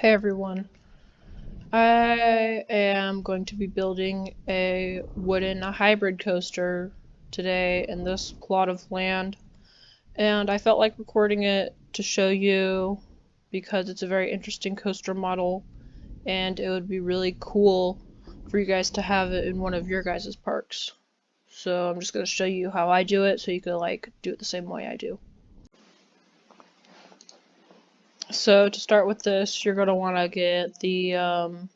Hey everyone, I am going to be building a wooden hybrid coaster today in this plot of land, and I felt like recording it to show you because it's a very interesting coaster model and it would be really cool for you guys to have it in one of your guys' parks. So I'm just going to show you how I do it so you can do it the same way I do. So to start with this, you're going to want to get the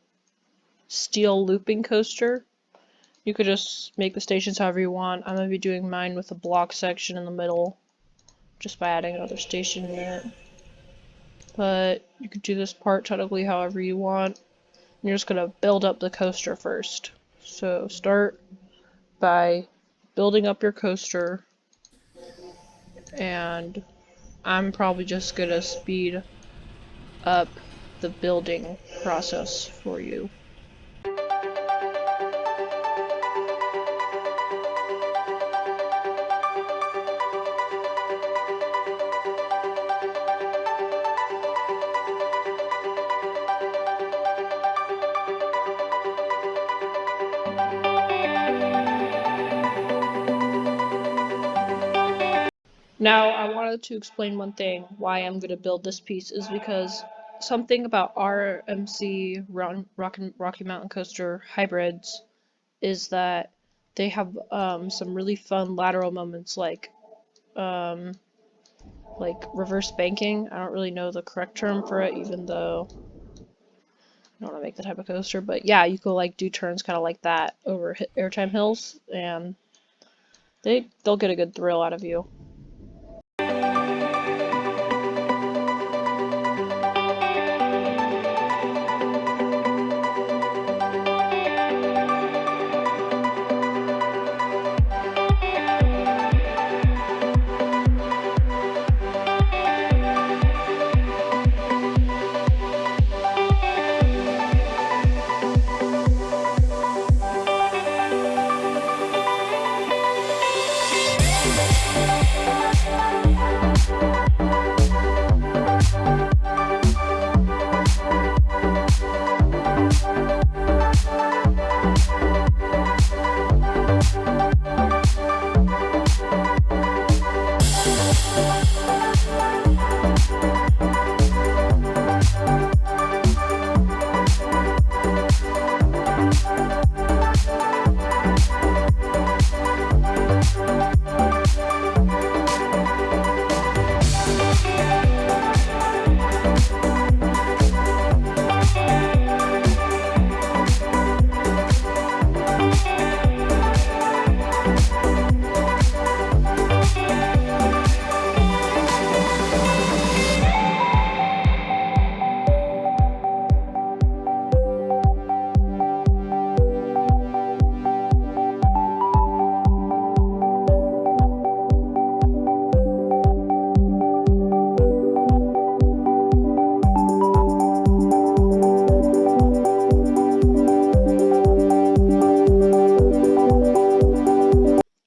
steel looping coaster. You could just make the stations however you want. I'm going to be doing mine with a block section in the middle, just by adding another station in it. But you could do this part technically however you want. You're just going to build up the coaster first. So start by building up your coaster, and I'm probably just going to speed up the building process for you. Now, I wanted to explain one thing why I'm going to build this piece is because something about RMC Rocky Mountain Coaster hybrids is that they have some really fun lateral moments um, like reverse banking. I don't really know the correct term for it, even though I don't want to make the type of coaster. But yeah, you could do turns kind of like that over airtime hills, and they'll get a good thrill out of you.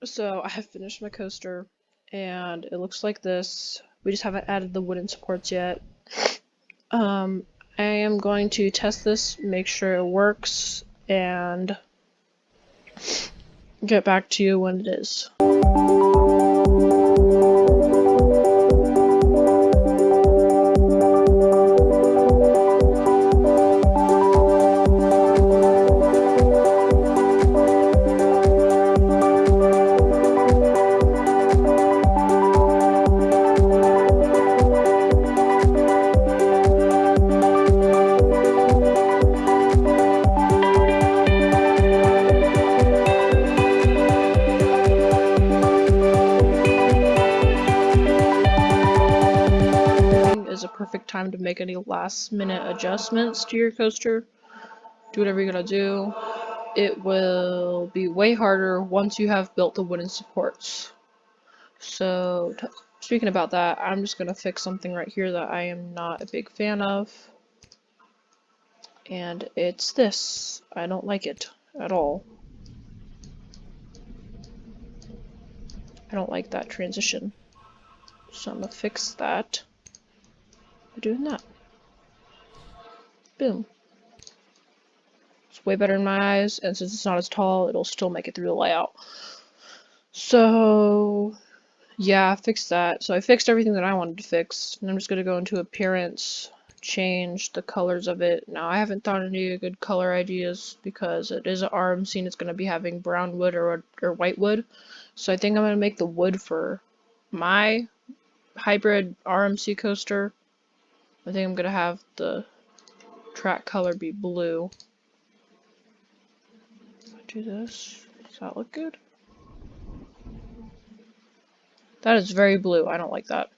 So I have finished my coaster, and it looks like this. We just haven't added the wooden supports yet. I am going to test this, make sure it works, and get back to you when it is. Is a perfect time to make any last minute adjustments to your coaster. Do whatever you're gonna do. It will be way harder once you have built the wooden supports. So speaking about that, I'm just gonna fix something right here that I am not a big fan of, and it's this. I don't like it at all. I don't like that transition, so I'm gonna fix that by doing that. Boom. It's way better in my eyes, and since it's not as tall, it'll still make it through the layout. So yeah, I fixed that. So I fixed everything that I wanted to fix, and I'm just gonna go into appearance, change the colors of it. Now I haven't thought of any good color ideas because it is an RMC and it's gonna be having brown wood or white wood. So I think I'm gonna make the wood for my hybrid RMC coaster. I think I'm gonna have the track color be blue. Do this. Does that look good? That is very blue. I don't like that.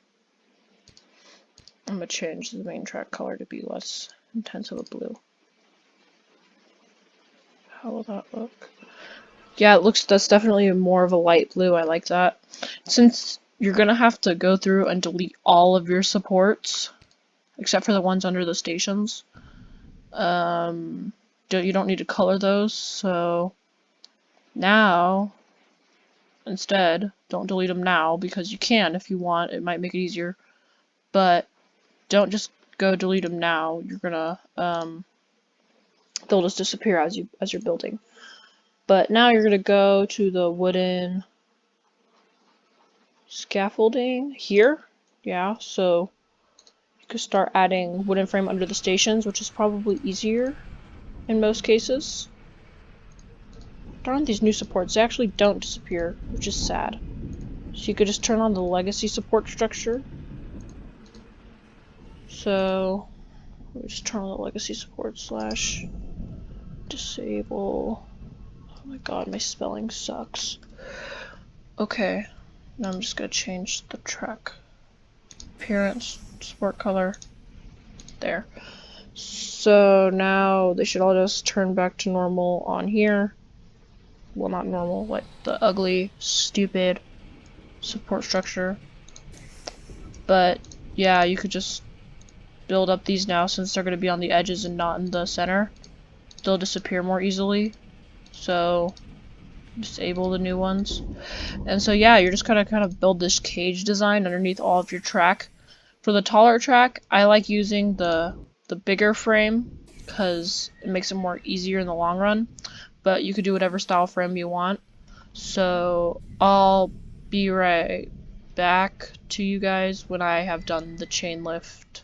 I'm gonna change the main track color to be less intense of a blue. How will that look? Yeah, it looks, that's definitely more of a light blue. I like that. Since you're gonna have to go through and delete all of your supports, except for the ones under the stations, you don't need to color those, so now, instead, don't delete them now, because you can if you want, it might make it easier, but don't just go delete them now. You're gonna, they'll just disappear as you're building. But now you're gonna go to the wooden scaffolding here. Yeah, so you could start adding wooden frame under the stations, which is probably easier in most cases. Darn these new supports, they actually don't disappear, which is sad. So you could just turn on the legacy support structure. So let me just turn on the legacy support slash disable. Oh my god, my spelling sucks. Okay, now I'm just gonna change the track appearance, support color, there. So now they should all just turn back to normal on here. Well, not normal, like the ugly, stupid support structure. But yeah, you could just build up these now since they're going to be on the edges and not in the center. They'll disappear more easily. So disable the new ones. And so yeah, you're just gonna kind of build this cage design underneath all of your track. For the taller track, I like using the bigger frame because it makes it more easier in the long run. But you could do whatever style frame you want. So I'll be right back to you guys when I have done the chain lift.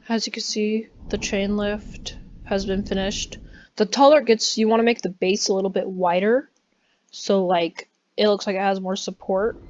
As you can see, the chain lift has been finished. The taller it gets, you want to make the base a little bit wider, so like it looks like it has more support.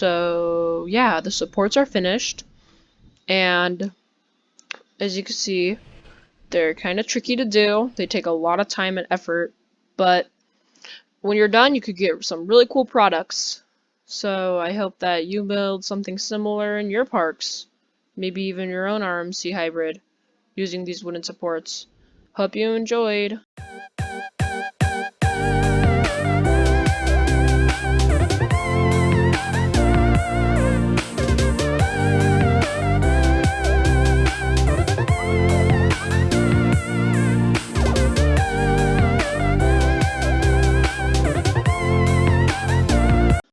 So yeah, the supports are finished, and as you can see, they're kind of tricky to do. They take a lot of time and effort, but when you're done, you could get some really cool products. So I hope that you build something similar in your parks, maybe even your own RMC hybrid, using these wooden supports. Hope you enjoyed!